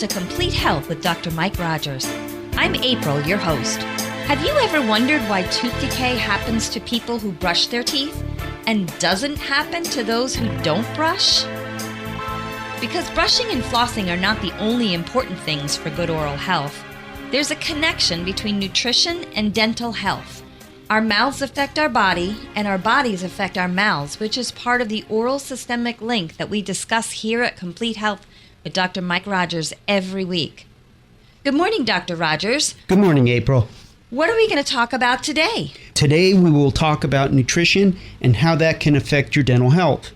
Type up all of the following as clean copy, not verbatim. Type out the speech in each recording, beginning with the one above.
to Complete Health with Dr. Mike Rogers. I'm April, your host. Have you ever wondered why tooth decay happens to people who brush their teeth and doesn't happen to those who don't brush? Because brushing and flossing are not the only important things for good oral health. There's a connection between nutrition and dental health. Our mouths affect our body, and our bodies affect our mouths, which is part of the oral systemic link that we discuss here at Complete Health with Dr. Mike Rogers every week. Good morning, Dr. Rogers. Good morning, April. What are we going to talk about today? Today we will talk about nutrition and how that can affect your dental health.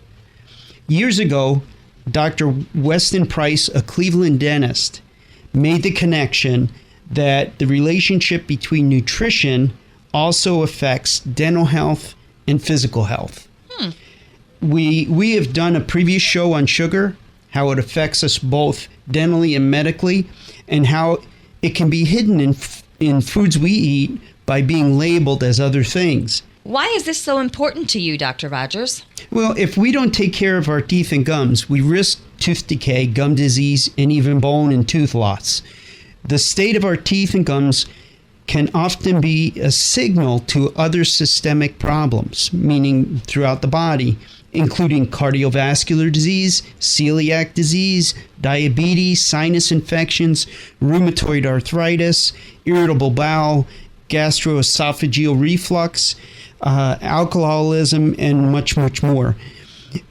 Years ago, Dr. Weston Price, a Cleveland dentist, made the connection that the relationship between nutrition also affects dental health and physical health. We have done a previous show on sugar, how it affects us both dentally and medically, and how it can be hidden in foods we eat by being labeled as other things. Why is this so important to you, Dr. Rogers? Well, if we don't take care of our teeth and gums, we risk tooth decay, gum disease, and even bone and tooth loss. The state of our teeth and gums can often be a signal to other systemic problems, meaning throughout the body, including cardiovascular disease, celiac disease, diabetes, sinus infections, rheumatoid arthritis, irritable bowel, gastroesophageal reflux, alcoholism, and much, much more.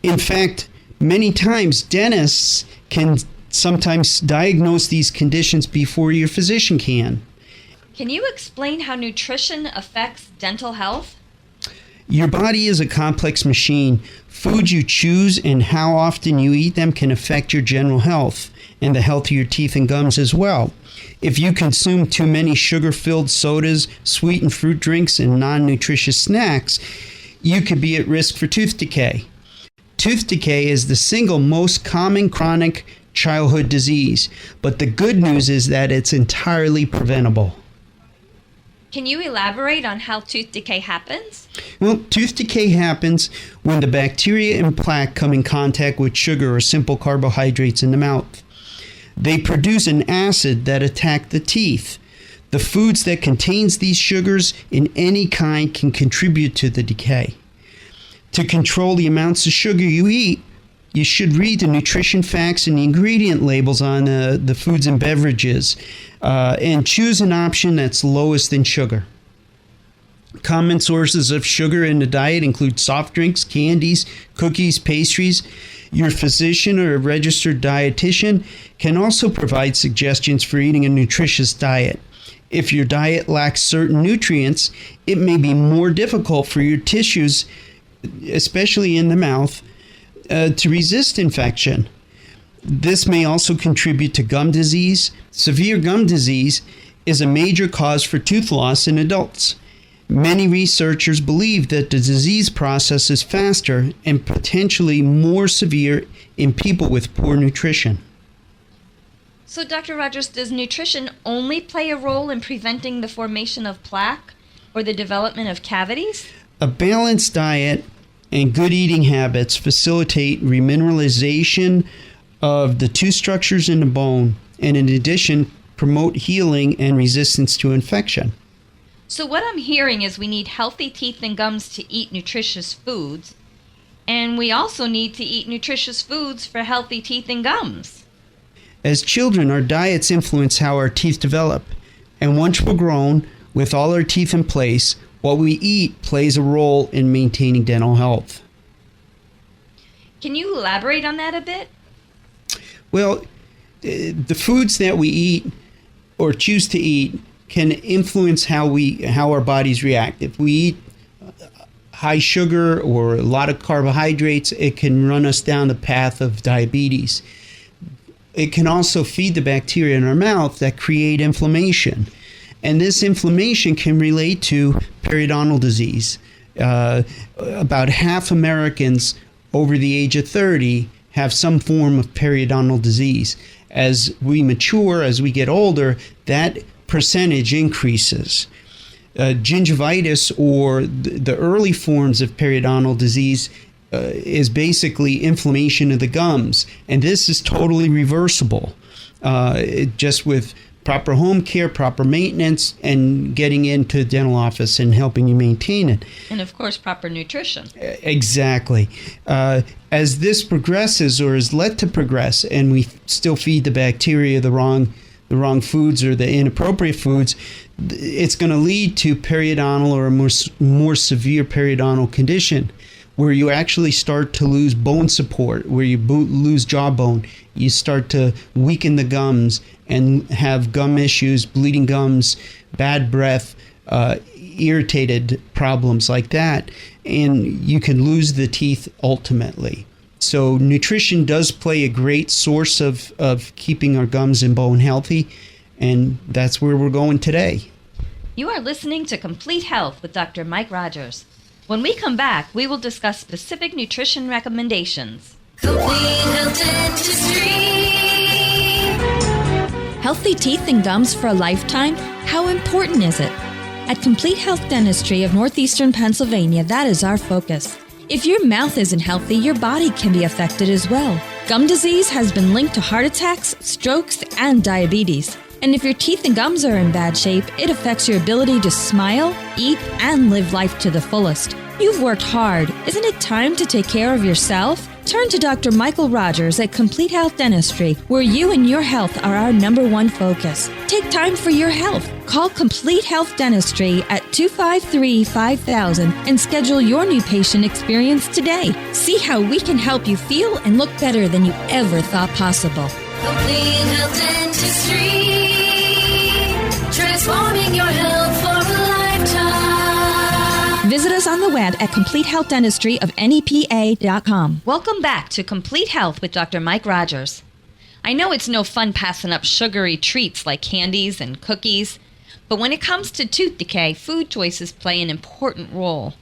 In fact, many times dentists can sometimes diagnose these conditions before your physician can. Can you explain how nutrition affects dental health? Your body is a complex machine. Foods you choose and how often you eat them can affect your general health and the health of your teeth and gums as well. If you consume too many sugar-filled sodas, sweetened fruit drinks, and non-nutritious snacks, you could be at risk for tooth decay. Tooth decay is the single most common chronic childhood disease, but the good news is that it's entirely preventable. Can you elaborate on how tooth decay happens? Well, tooth decay happens when the bacteria and plaque come in contact with sugar or simple carbohydrates in the mouth. They produce an acid that attacks the teeth. The foods that contains these sugars in any kind can contribute to the decay. To control the amounts of sugar you eat, you should read the nutrition facts and the ingredient labels on the foods and beverages and choose an option that's lowest in sugar. Common sources of sugar in the diet include soft drinks, candies, cookies, pastries. Your physician or a registered dietitian can also provide suggestions for eating a nutritious diet. If your diet lacks certain nutrients, it may be more difficult for your tissues, especially in the mouth, to resist infection. This may also contribute to gum disease. Severe gum disease is a major cause for tooth loss in adults. Many researchers believe that the disease process is faster and potentially more severe in people with poor nutrition. So, Dr. Rogers, does nutrition only play a role in preventing the formation of plaque or the development of cavities? A balanced diet and good eating habits facilitate remineralization of the tooth structures in the bone, and in addition, promote healing and resistance to infection. So what I'm hearing is we need healthy teeth and gums to eat nutritious foods, and we also need to eat nutritious foods for healthy teeth and gums. As children, our diets influence how our teeth develop, and once we're grown, with all our teeth in place, what we eat plays a role in maintaining dental health. Can you elaborate on that a bit? Well, the foods that we eat or choose to eat can influence how our bodies react. If we eat high sugar or a lot of carbohydrates, it can run us down the path of diabetes. It can also feed the bacteria in our mouth that create inflammation. And this inflammation can relate to periodontal disease. About half Americans over the age of 30 have some form of periodontal disease. As we mature, as we get older, that percentage increases. Gingivitis, or the early forms of periodontal disease, is basically inflammation of the gums, and this is totally reversible. just with proper home care, proper maintenance, and getting into the dental office and helping you maintain it. And of course, proper nutrition. Exactly. As this progresses or is let to progress, and we still feed the bacteria the wrong foods or the inappropriate foods, it's going to lead to periodontal or a more severe periodontal condition where you actually start to lose bone support, where you lose jawbone. You start to weaken the gums and have gum issues, bleeding gums, bad breath, irritated problems like that. And you can lose the teeth ultimately. So nutrition does play a great source of keeping our gums and bone healthy. And that's where we're going today. You are listening to Complete Health with Dr. Mike Rogers. When we come back, we will discuss specific nutrition recommendations. Complete Health Dentistry. Healthy teeth and gums for a lifetime? How important is it? At Complete Health Dentistry of Northeastern Pennsylvania, that is our focus. If your mouth isn't healthy, your body can be affected as well. Gum disease has been linked to heart attacks, strokes, and diabetes. And if your teeth and gums are in bad shape, it affects your ability to smile, eat, and live life to the fullest. You've worked hard. Isn't it time to take care of yourself? Turn to Dr. Michael Rogers at Complete Health Dentistry, where you and your health are our number one focus. Take time for your health. Call Complete Health Dentistry at 253-5000 and schedule your new patient experience today. See how we can help you feel and look better than you ever thought possible. Complete Health Dentistry. Transforming your health for a lifetime. Visit us on the web at Complete Health Dentistry of NEPA.com. Welcome back to Complete Health with Dr. Mike Rogers. I know it's no fun passing up sugary treats like candies and cookies, but when it comes to tooth decay, food choices play an important role.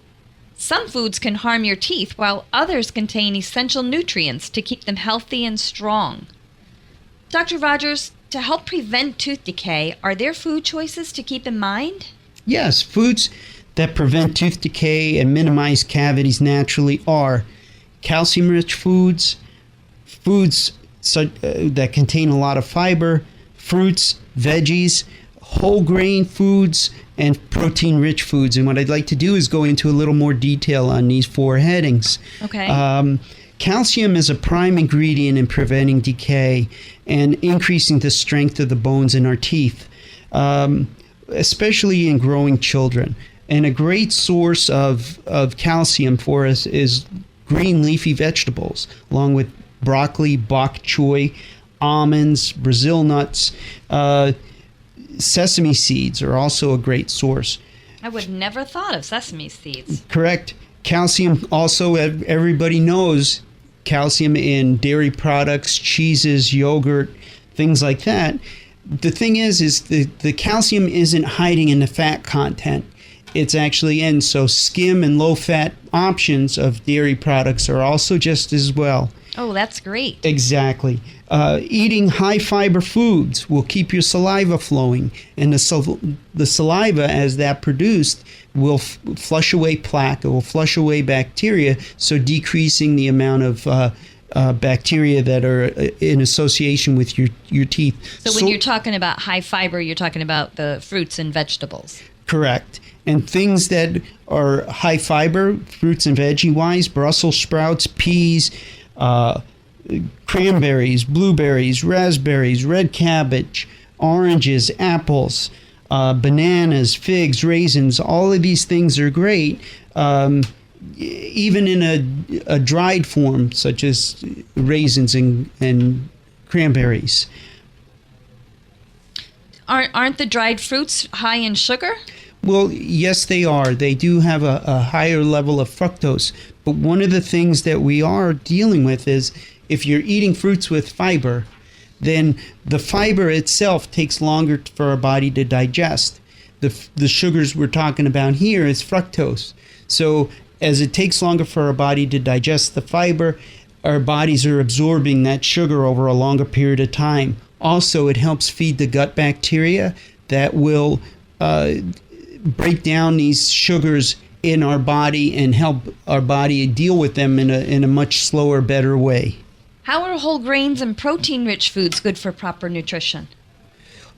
Some foods can harm your teeth, while others contain essential nutrients to keep them healthy and strong. Dr. Rogers, to help prevent tooth decay, are there food choices to keep in mind? Yes, foods that prevent tooth decay and minimize cavities naturally are calcium-rich foods, that contain a lot of fiber, fruits, veggies, whole grain foods, and protein-rich foods. And what I'd like to do is go into a little more detail on these four headings. Okay. Calcium is a prime ingredient in preventing decay and increasing the strength of the bones in our teeth, especially in growing children. And a great source of calcium for us is green leafy vegetables, along with broccoli, bok choy, almonds, Brazil nuts. Sesame seeds are also a great source. I would never thought of sesame seeds. Correct. Calcium also, everybody knows calcium in dairy products, cheeses, yogurt, things like that. The thing is the calcium isn't hiding in the fat content. It's actually in. So skim and low-fat options of dairy products are also just as well. Oh, that's great. Exactly. Eating high-fiber foods will keep your saliva flowing, and the saliva, as that produced, will flush away plaque. It will flush away bacteria, so decreasing the amount of bacteria that are in association with your teeth. So when you're talking about high fiber, you're talking about the fruits and vegetables. Correct. And things that are high fiber, fruits and veggie-wise, Brussels sprouts, peas, cranberries, blueberries, raspberries, red cabbage, oranges, apples, bananas, figs, raisins, all of these things are great, even in a dried form, such as raisins and cranberries. Aren't the dried fruits high in sugar? Well, yes, they are. They do have a higher level of fructose. But one of the things that we are dealing with is if you're eating fruits with fiber, then the fiber itself takes longer for our body to digest. The sugars we're talking about here is fructose. So as it takes longer for our body to digest the fiber, our bodies are absorbing that sugar over a longer period of time. Also, it helps feed the gut bacteria that will break down these sugars in our body and help our body deal with them in a much slower, better way. How are whole grains and protein-rich foods good for proper nutrition?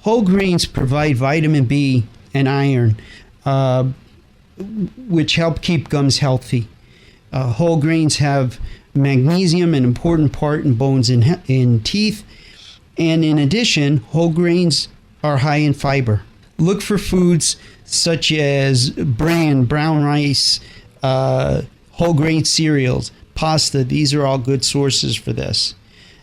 Whole grains provide vitamin B and iron, which help keep gums healthy. Whole grains have magnesium, an important part in bones and teeth. And in addition, whole grains are high in fiber. Look for foods such as bran, brown rice, whole grain cereals, pasta. These are all good sources for this.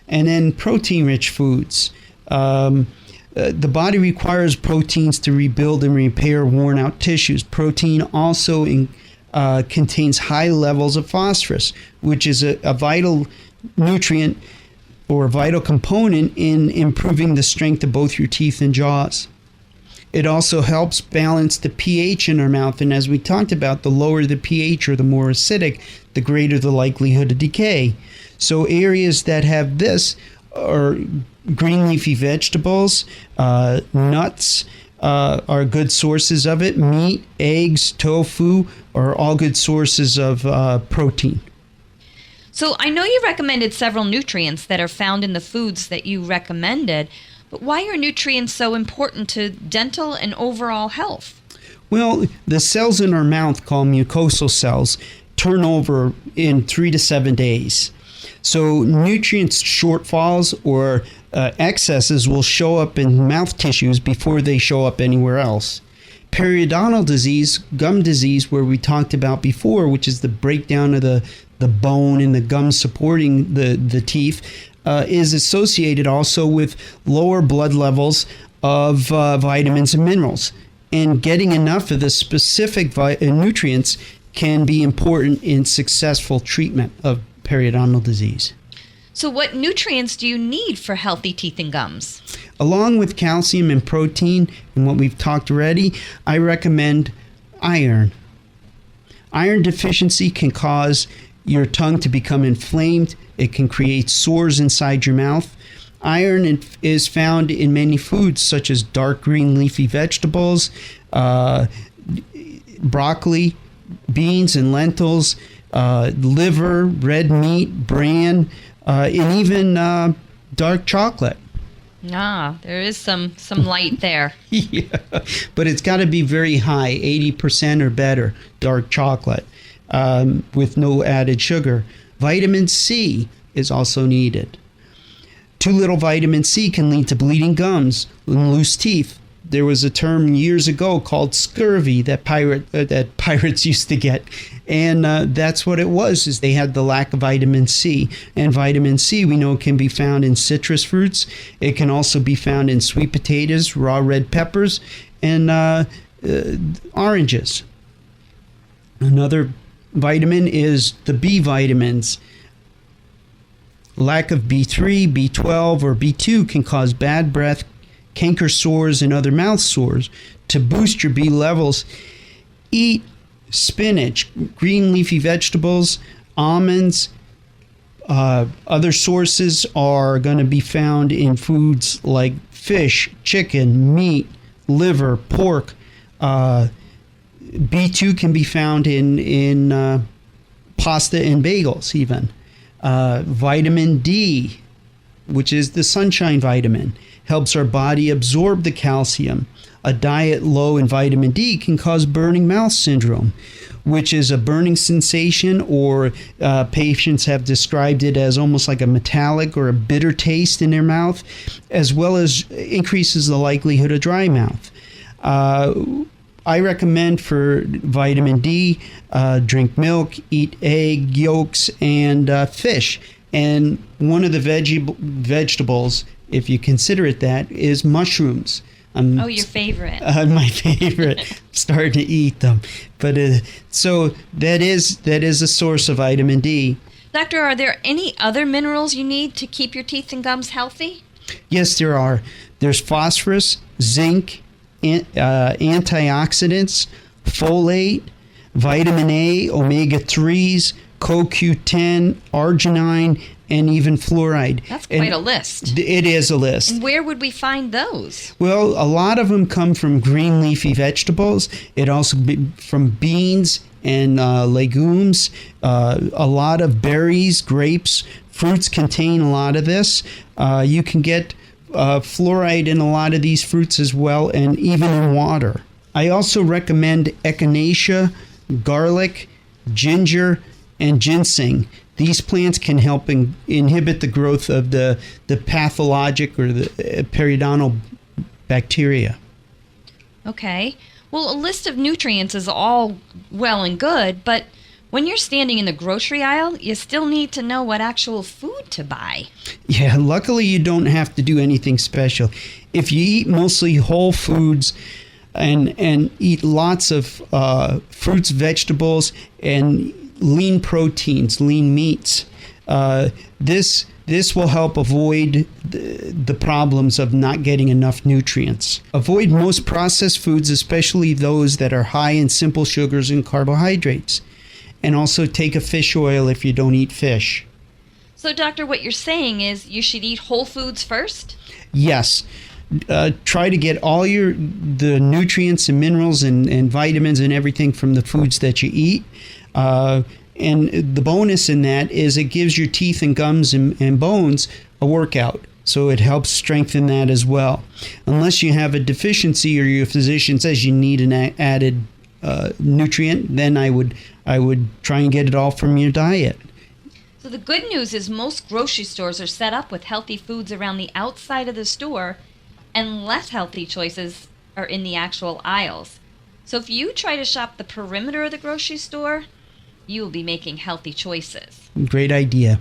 And then protein-rich foods. The body requires proteins to rebuild and repair worn-out tissues. Protein also contains high levels of phosphorus, which is a vital nutrient or a vital component in improving the strength of both your teeth and jaws. It also helps balance the pH in our mouth, and as we talked about, the lower the pH or the more acidic, the greater the likelihood of decay. So areas that have this are green leafy vegetables, nuts are good sources of it. Meat, eggs, tofu are all good sources of protein. So I know you recommended several nutrients that are found in the foods that you recommended, but why are nutrients so important to dental and overall health? Well, the cells in our mouth, called mucosal cells, turn over in 3 to 7 days. So nutrients shortfalls or excesses will show up in mouth tissues before they show up anywhere else. Periodontal disease, gum disease, where we talked about before, which is the breakdown of the bone and the gum supporting the teeth, is associated also with lower blood levels of vitamins and minerals. And getting enough of the specific nutrients can be important in successful treatment of periodontal disease. So what nutrients do you need for healthy teeth and gums? Along with calcium and protein, and what we've talked already, I recommend iron. Iron deficiency can cause your tongue to become inflamed. It can create sores inside your mouth. Iron is found in many foods such as dark green leafy vegetables, broccoli, beans and lentils, liver, red meat, bran, and even dark chocolate. There is some light there. Yeah, but it's got to be very high, 80% or better, dark chocolate, with no added sugar. Vitamin C is also needed. Too little vitamin C can lead to bleeding gums and loose teeth. There was a term years ago called scurvy that pirates used to get, and that's what it was, is they had the lack of vitamin C. And vitamin C, we know, can be found in citrus fruits. It can also be found in sweet potatoes, raw red peppers, and oranges. Another vitamin is the B vitamins. Lack of B3, B12, or B2 can cause bad breath, canker sores, and other mouth sores. To boost your B levels, eat spinach, green leafy vegetables, almonds. Other sources are going to be found in foods like fish, chicken, meat, liver, pork. B2 can be found in pasta and bagels even. Vitamin D, which is the sunshine vitamin, helps our body absorb the calcium. A diet low in vitamin D can cause burning mouth syndrome, which is a burning sensation, or patients have described it as almost like a metallic or a bitter taste in their mouth, as well as increases the likelihood of dry mouth. I recommend for vitamin D, drink milk, eat egg yolks, and fish. And one of the vegetables, if you consider it that, is mushrooms. Your favorite. My favorite. Starting to eat them. But so that is a source of vitamin D. Doctor, are there any other minerals you need to keep your teeth and gums healthy? Yes, there are. There's phosphorus, zinc, antioxidants, folate, vitamin A, omega-3s, CoQ10, arginine, and even fluoride. That's quite a list. It is a list. And where would we find those? Well, a lot of them come from green leafy vegetables. It also be from beans, and legumes. A lot of berries, grapes, fruits contain a lot of this. You can get fluoride in a lot of these fruits as well, and even in water. I also recommend echinacea, garlic, ginger, and ginseng. These plants can help inhibit the growth of the pathologic or the periodontal bacteria. Okay. Well, a list of nutrients is all well and good, but when you're standing in the grocery aisle, you still need to know what actual food to buy. Yeah, luckily you don't have to do anything special. If you eat mostly whole foods and eat lots of fruits, vegetables, and lean proteins, lean meats, this will help avoid the problems of not getting enough nutrients. Avoid most processed foods, especially those that are high in simple sugars and carbohydrates. And also take a fish oil if you don't eat fish. So, doctor, what you're saying is you should eat whole foods first? Yes. Try to get all the nutrients and minerals and vitamins and everything from the foods that you eat. And the bonus in that is it gives your teeth and gums and bones a workout. So it helps strengthen that as well. Unless you have a deficiency or your physician says you need an added nutrient, then I would try and get it all from your diet. So the good news is most grocery stores are set up with healthy foods around the outside of the store, and less healthy choices are in the actual aisles. So if you try to shop the perimeter of the grocery store, you will be making healthy choices. Great idea.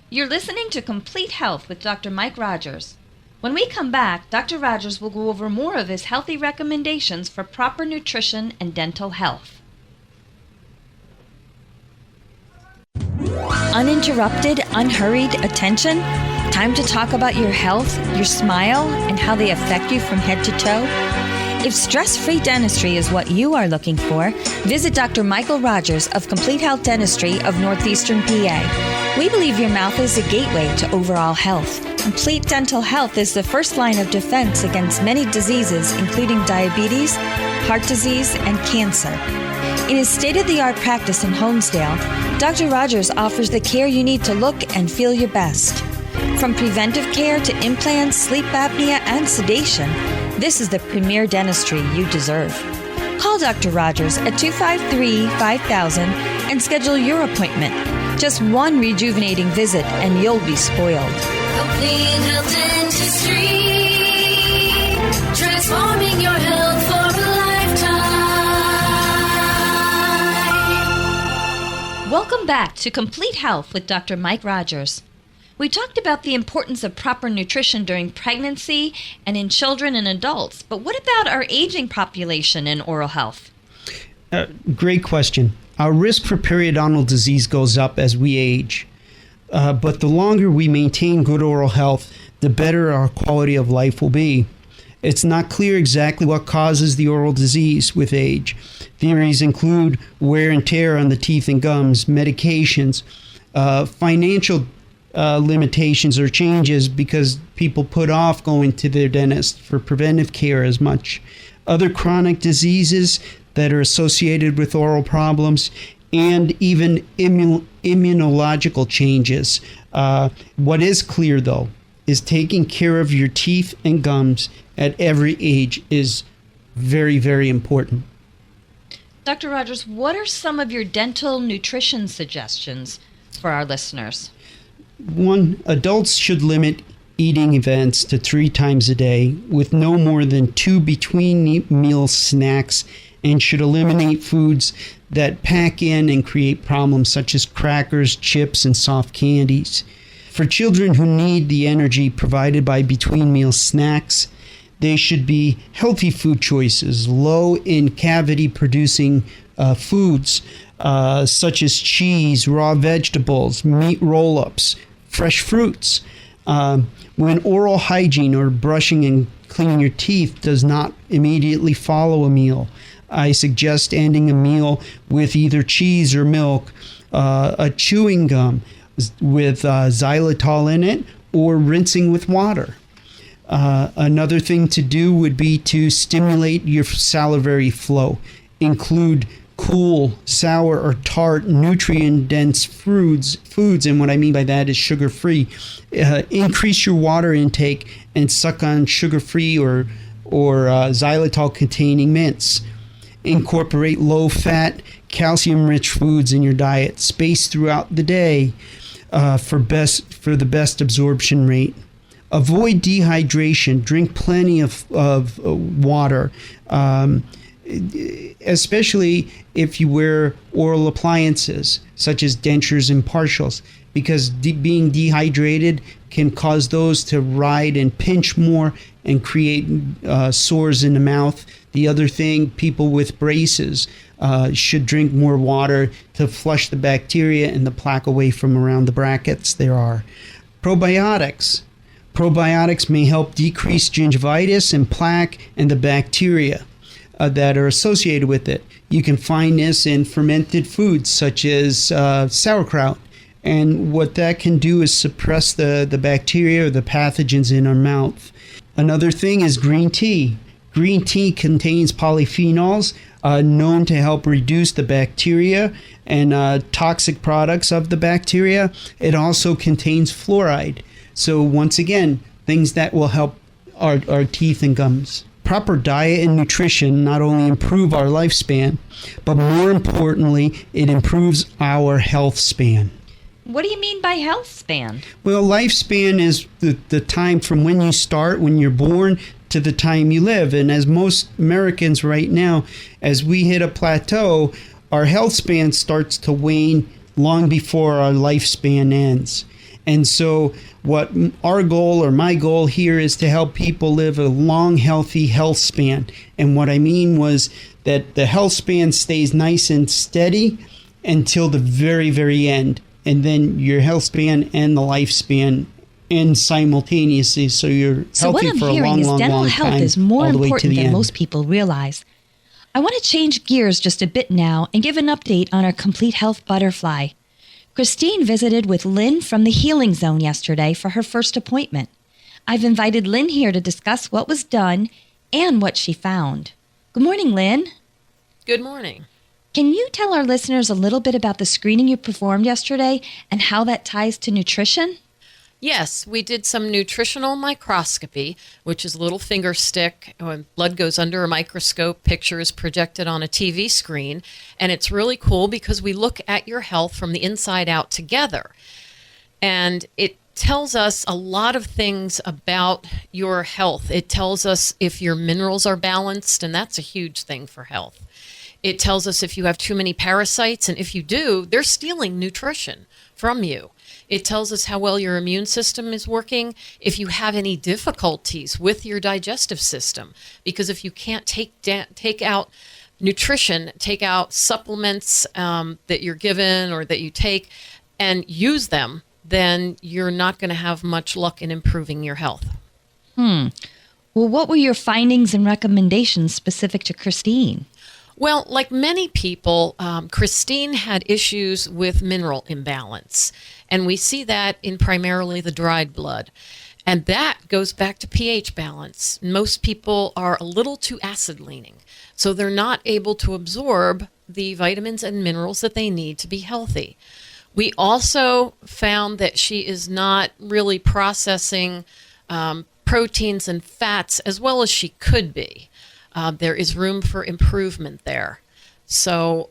You're listening to Complete Health with Dr. Mike Rogers. When we come back, Dr. Rogers will go over more of his healthy recommendations for proper nutrition and dental health. Uninterrupted, unhurried attention? Time to talk about your health, your smile, and how they affect you from head to toe? If stress-free dentistry is what you are looking for, visit Dr. Michael Rogers of Complete Health Dentistry of Northeastern PA. We believe your mouth is a gateway to overall health. Complete dental health is the first line of defense against many diseases, including diabetes, heart disease, and cancer. In his state-of-the-art practice in Honesdale, Dr. Rogers offers the care you need to look and feel your best. From preventive care to implants, sleep apnea, and sedation, this is the premier dentistry you deserve. Call Dr. Rogers at 253-5000 and schedule your appointment. Just one rejuvenating visit and you'll be spoiled. Complete Health Dentistry. Transforming your health for a lifetime. Welcome back to Complete Health with Dr. Mike Rogers. We talked about the importance of proper nutrition during pregnancy and in children and adults, but what about our aging population and oral health? Great question. Our risk for periodontal disease goes up as we age, but the longer we maintain good oral health, the better our quality of life will be. It's not clear exactly what causes the oral disease with age. Theories include wear and tear on the teeth and gums, medications, financial limitations or changes because people put off going to their dentist for preventive care as much. Other chronic diseases that are associated with oral problems, and even immunological changes. What is clear, though, is taking care of your teeth and gums at every age is very, very important. Dr. Rogers, what are some of your dental nutrition suggestions for our listeners? 1, adults should limit eating events to 3 times a day with no more than 2 between meal snacks, and should eliminate foods that pack in and create problems such as crackers, chips, and soft candies. For children who need the energy provided by between meal snacks, they should be healthy food choices, low in cavity producing foods such as cheese, raw vegetables, meat roll-ups, fresh fruits. When oral hygiene or brushing and cleaning your teeth does not immediately follow a meal, I suggest ending a meal with either cheese or milk, a chewing gum with xylitol in it, or rinsing with water. Another thing to do would be to stimulate your salivary flow. Include cool, sour, or tart, nutrient-dense foods, and what I mean by that is sugar-free. Increase your water intake and suck on sugar-free or xylitol-containing mints. Incorporate low-fat, calcium-rich foods in your diet, spaced throughout the day for the best absorption rate. Avoid dehydration. Drink plenty of water. Especially if you wear oral appliances such as dentures and partials, because being dehydrated can cause those to ride and pinch more and create sores in the mouth. The other thing, people with braces should drink more water to flush the bacteria and the plaque away from around the brackets there are. Probiotics. Probiotics may help decrease gingivitis and plaque and the bacteria that are associated with it. You can find this in fermented foods such as sauerkraut. And what that can do is suppress the bacteria or the pathogens in our mouth. Another thing is green tea. Green tea contains polyphenols known to help reduce the bacteria and toxic products of the bacteria. It also contains fluoride. So once again, things that will help our teeth and gums. Proper diet and nutrition not only improve our lifespan, but more importantly, it improves our health span. What do you mean by health span? Well, lifespan is the time from when you start, when you're born, to the time you live. And as most Americans right now, as we hit a plateau, our health span starts to wane long before our lifespan ends. And so what our goal or my goal here is to help people live a long, healthy health span. And what I mean was that the health span stays nice and steady until the very, very end. And then your health span and the lifespan end simultaneously. So you're healthy for a long, long, long time. Dental health is more important than most people realize. I want to change gears just a bit now and give an update on our Complete Health Butterfly. Christine visited with Lynn from the Healing Zone yesterday for her first appointment. I've invited Lynn here to discuss what was done and what she found. Good morning, Lynn. Good morning. Can you tell our listeners a little bit about the screening you performed yesterday and how that ties to nutrition? Yes, we did some nutritional microscopy, which is a little finger stick. When blood goes under a microscope, picture is projected on a TV screen. And it's really cool because we look at your health from the inside out together. And it tells us a lot of things about your health. It tells us if your minerals are balanced, and that's a huge thing for health. It tells us if you have too many parasites, and if you do, they're stealing nutrition from you. It tells us how well your immune system is working, if you have any difficulties with your digestive system. Because if you can't take out nutrition, take out supplements that you're given or that you take and use them, then you're not going to have much luck in improving your health. Well, what were your findings and recommendations specific to Christine? Well, like many people, Christine had issues with mineral imbalance. And we see that in primarily the dried blood. And that goes back to pH balance. Most people are a little too acid leaning. So they're not able to absorb the vitamins and minerals that they need to be healthy. We also found that she is not really processing proteins and fats as well as she could be. There is room for improvement there. So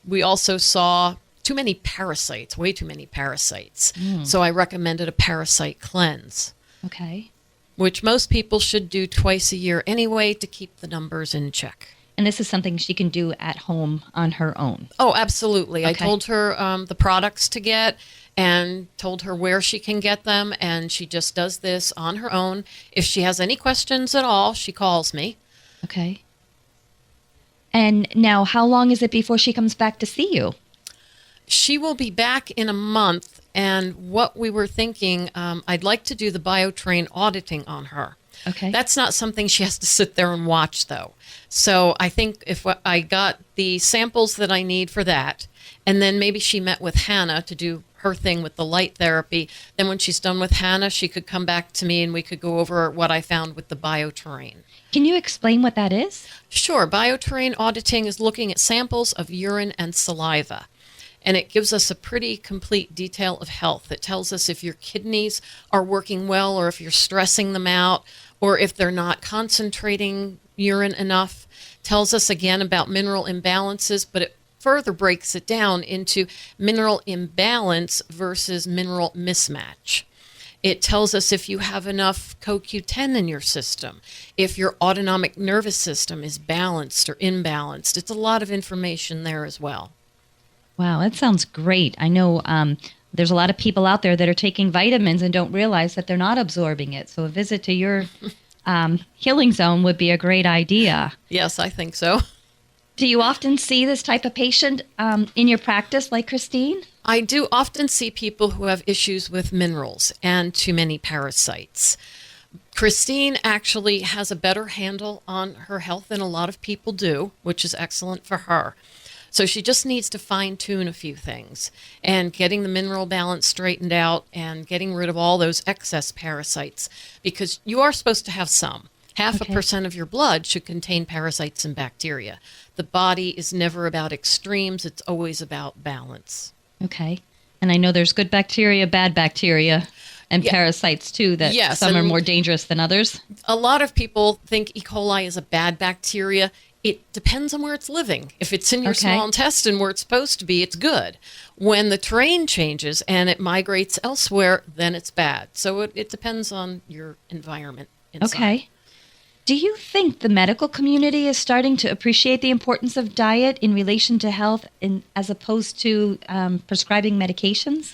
we also saw too many parasites, way too many parasites. So I recommended a Parasite Cleanse. Okay. Which most people should do twice a year anyway to keep the numbers in check. And this is something she can do at home on her own? Oh, absolutely. Okay. I told her the products to get and told her where she can get them, and she just does this on her own. If she has any questions at all, she calls me. Okay. And now, how long is it before she comes back to see you? She will be back in a month, and what we were thinking, I'd like to do the BioTrain auditing on her. Okay. That's not something she has to sit there and watch, though. So I think if I got the samples that I need for that, and then maybe she met with Hannah to do her thing with the light therapy. Then when she's done with Hannah, she could come back to me and we could go over what I found with the bioterrain. Can you explain what that is? Sure. Bioterrain auditing is looking at samples of urine and saliva. And it gives us a pretty complete detail of health. It tells us if your kidneys are working well or if you're stressing them out or if they're not concentrating urine enough. Tells us again about mineral imbalances, but it further breaks it down into mineral imbalance versus mineral mismatch. It tells us if you have enough CoQ10 in your system, if your autonomic nervous system is balanced or imbalanced. It's a lot of information there as well. Wow, that sounds great. I know there's a lot of people out there that are taking vitamins and don't realize that they're not absorbing it. So a visit to your healing zone would be a great idea. Yes, I think so. Do you often see this type of patient in your practice like Christine? I do often see people who have issues with minerals and too many parasites. Christine actually has a better handle on her health than a lot of people do, which is excellent for her. So she just needs to fine-tune a few things and getting the mineral balance straightened out and getting rid of all those excess parasites, because you are supposed to have some. 0.5% of your blood should contain parasites and bacteria. The body is never about extremes. It's always about balance. Okay. And I know there's good bacteria, bad bacteria, and parasites too, that some are more dangerous than others. A lot of people think E. coli is a bad bacteria. It depends on where it's living. If it's in your small intestine where it's supposed to be, it's good. When the terrain changes and it migrates elsewhere, then it's bad. So it depends on your environment inside. Okay. Do you think the medical community is starting to appreciate the importance of diet in relation to health as opposed to prescribing medications?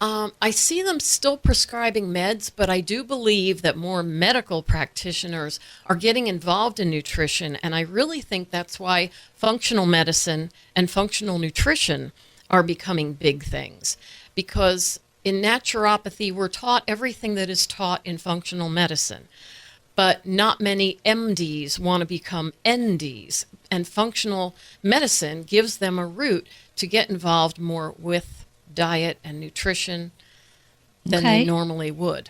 I see them still prescribing meds, but I do believe that more medical practitioners are getting involved in nutrition, and I really think that's why functional medicine and functional nutrition are becoming big things. Because in naturopathy, we're taught everything that is taught in functional medicine, but not many MDs want to become NDs, and functional medicine gives them a route to get involved more with diet and nutrition than they normally would.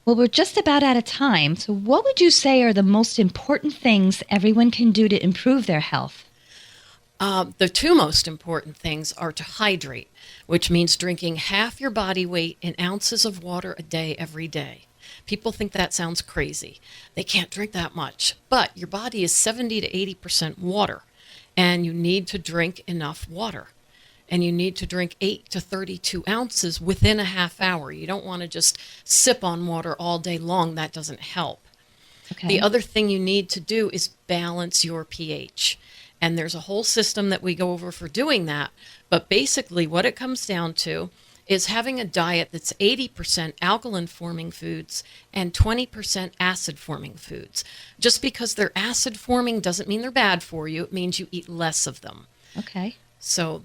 Well, we're just about out of time. So what would you say are the most important things everyone can do to improve their health? The two most important things are to hydrate, which means drinking half your body weight in ounces of water a day every day. People think that sounds crazy. They can't drink that much. But your body is 70 to 80% water, and you need to drink enough water. And you need to drink 8 to 32 ounces within a half hour. You don't want to just sip on water all day long. That doesn't help. Okay. The other thing you need to do is balance your pH. And there's a whole system that we go over for doing that. But basically what it comes down to is having a diet that's 80% alkaline-forming foods and 20% acid-forming foods. Just because they're acid-forming doesn't mean they're bad for you. It means you eat less of them. Okay. So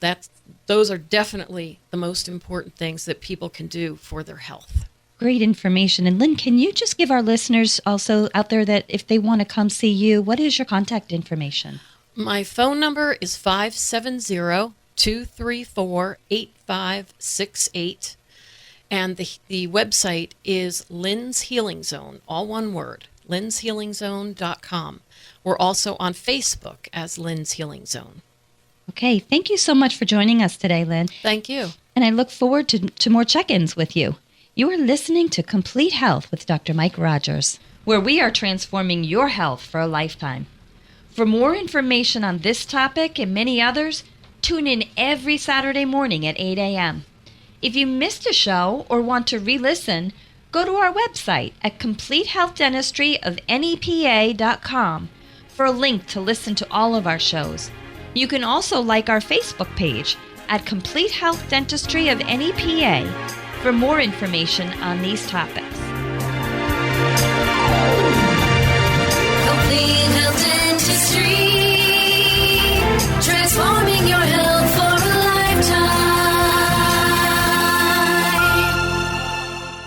those are definitely the most important things that people can do for their health. Great information. And Lynn, can you just give our listeners also out there that if they want to come see you, what is your contact information? My phone number is 570-234-8568. And the website is Lynn's Healing Zone, all one word, lynnshealingzone.com. We're also on Facebook as Lynn's Healing Zone. Okay, thank you so much for joining us today, Lynn. Thank you. And I look forward to more check-ins with you. You are listening to Complete Health with Dr. Mike Rogers, where we are transforming your health for a lifetime. For more information on this topic and many others, tune in every Saturday morning at 8 a.m. If you missed a show or want to re-listen, go to our website at CompleteHealthDentistryofNEPA.com for a link to listen to all of our shows. You can also like our Facebook page at Complete Health Dentistry of NEPA for more information on these topics.